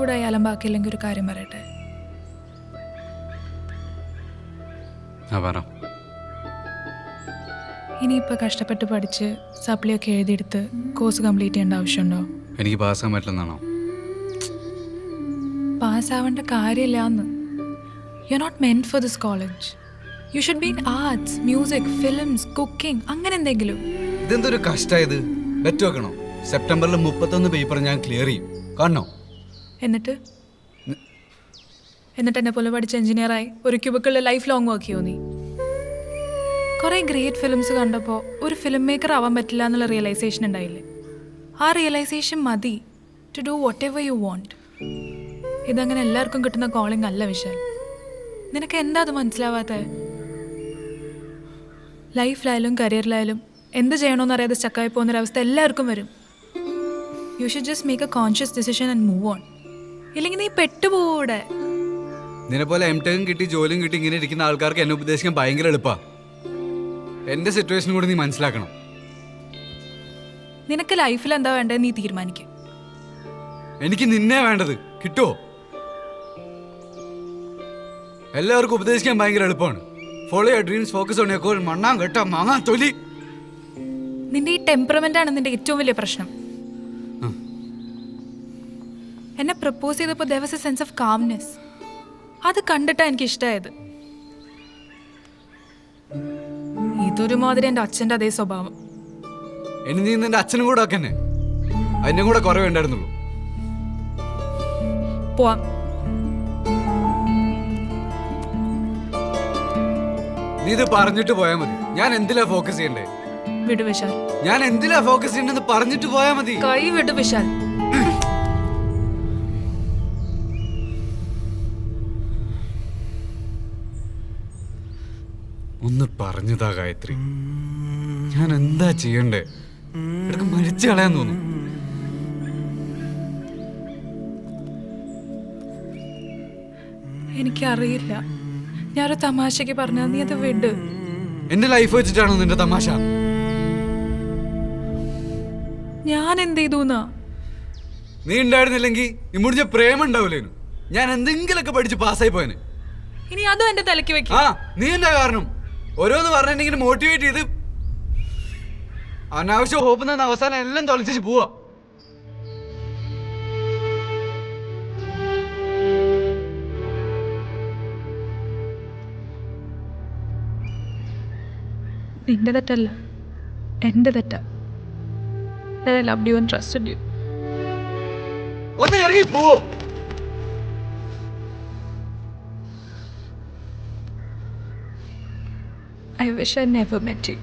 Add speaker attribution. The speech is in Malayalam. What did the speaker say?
Speaker 1: ചൂടായി അലമ്പാക്കില്ലെങ്കിൽ ഒരു കാര്യം പറയട്ടെ. ഇനിയിപ്പോൾ കഷ്ടപ്പെട്ട് പഠിച്ച് സപ്ലിയൊക്കെ എഴുതിയെടുത്ത് കോഴ്സ് കംപ്ലീറ്റ് ചെയ്യേണ്ട ആവശ്യമുണ്ടോ?
Speaker 2: എനിക്ക് പാസ്സാൻ പറ്റില്ലെന്നാണോ?
Speaker 1: പാസ്സാവേണ്ട കാര്യമില്ലാന്ന്. You are not meant for this college. You should be in arts, music, films, cooking, അങ്ങനെ എന്തെങ്കിലും.
Speaker 2: ഇതെന്തൊരു കഷ്ടമായത്. ബെറ്റ് വെക്കണോ? സെപ്റ്റംബറിൽ 31 പേപ്പർ ഞാൻ ക്ലിയർ ചെയ്യും. കാണണോ?
Speaker 1: എന്നിട്ട് എന്നെ പോലെ പഠിച്ച എഞ്ചിനീയറായി ഒരു ക്യൂബിക്കിളിൽ ലൈഫ് ലോങ് വർക്ക് ചെയ്യോ നീ? കുറേ ഗ്രേറ്റ് ഫിലിംസ് കണ്ടപ്പോൾ ഒരു ഫിലിം മേക്കർ ആവാൻ പറ്റില്ല എന്നുള്ള റിയലൈസേഷൻ ഉണ്ടായില്ലേ? ആ റിയലൈസേഷൻ മതി to do whatever you want. ഇതങ്ങനെ എല്ലാവർക്കും കിട്ടുന്ന കോളിംഗ് അല്ല വിശാൽ. നിനക്ക് എന്താ അത് മനസ്സിലാവാത്ത? ലൈഫിലായാലും കരിയറിലായാലും എന്ത് ചെയ്യണമെന്ന് അറിയാതെ സ്റ്റക്കായി പോകുന്നൊരവസ്ഥ എല്ലാവർക്കും വരും. You should just make A conscious decision and move on. ഇല്ലെങ്കിൽ നീ പെട്ടുപോകൂടെ.
Speaker 2: നിന്നെപ്പോലെ എംടെക്കും കിട്ടി ജോലിയും കിട്ടി ഇങ്ങനെ ഇരിക്കുന്ന ആൾക്കാർക്ക് എന്നെ ഉപദേശിക്കാൻ ഭയങ്കര എളുപ്പമാണ്. എന്റെ സിറ്റുവേഷൻ കൂടി നീ മനസ്സിലാക്കണം.
Speaker 1: നിനക്ക് ലൈഫിൽ എന്താ വേണ്ടത് നീ തീരുമാനിക്കും.
Speaker 2: എനിക്ക് നിന്നെ വേണ്ടത്. കിട്ടുമോ? എല്ലാവർക്കും ഉപദേശിക്കാൻ ഭയങ്കര എളുപ്പമാണ്. Follow your dreams, focus on your goal. മണ്ണാൻ കേട്ട മാങ്ങാ തൊലി.
Speaker 1: നിന്റെ ഈ ടെമ്പറമെന്റ് ആണ് നിന്റെ ഏറ്റവും വലിയ പ്രശ്നം. എന്നെ പ്രപ്പോസ് ചെയ്തപ്പോൾ there was a sense of calmness. അത് കണ്ടിട്ടാ എനിക്ക് ഇഷ്ടമായത്. ഇതൊരു മാതിരി എൻ്റെ അച്ഛൻ്റെ അതേ സ്വഭാവം.
Speaker 2: ഇനി നീ നിന്റെ അച്ഛനും കൂടെ ഒക്കെ തന്നെ. അതിന്റെ കൂടെ കുറവേ ഉണ്ടായിരുന്നുള്ളൂ.
Speaker 1: പോവാം.
Speaker 2: നീ ഇത് പറഞ്ഞിട്ട് പോയാ മതി. ഞാൻ എന്തിലാ ഫോക്കസ് ചെയ്യണ്ടേ?
Speaker 1: വിടു വിശാൽ.
Speaker 2: ഞാൻ എന്തിലാ ഫോക്കസ് ചെയ്യണ്ടെന്ന് പറഞ്ഞിട്ട് പോയാ മതി.
Speaker 1: കൈ വിടു വിശാൽ.
Speaker 2: ഒന്ന് പറഞ്ഞതാ ഗായത്രി. ഞാൻ എന്താ ചെയ്യണ്ടേ? ഇടക്ക് മരിച്ചു കളയാൻ തോന്നും.
Speaker 1: എനിക്കറിയില്ല. ഞാനൊരു തമാശക്ക് പറഞ്ഞ നീ അത് വിട്.
Speaker 2: എന്റെ ലൈഫ് വെച്ചിട്ടാണോ നിന്റെ തമാശ?
Speaker 1: ഞാൻ എന്ത് ചെയ്തൂന്നാ?
Speaker 2: നീ ഉണ്ടായിരുന്നില്ലെങ്കിൽ ഇമ്മുടിച്ച പ്രേമം ഉണ്ടാവില്ലേനു. ഞാൻ എന്തെങ്കിലൊക്കെ പഠിച്ച് പാസ്സായി പോയന്.
Speaker 1: ഇനി അതും എന്റെ തലയ്ക്ക് വെക്കും.
Speaker 2: ആ, നീ എന്താ കാരണം? ഓരോന്ന് പറഞ്ഞിങ്ങനെ മോട്ടിവേറ്റ് ചെയ്ത് അനാവശ്യ ഹോപ്പ് നിന്ന് അവസാനം എല്ലാം തൊലച്ചു പോവാ.
Speaker 1: നിന്റെ തെറ്റല്ല, എന്റെ തെറ്റാ. I loved you and trusted you.
Speaker 2: ഒന്ന് ഇറങ്ങി പോ.
Speaker 1: I wish I never met you.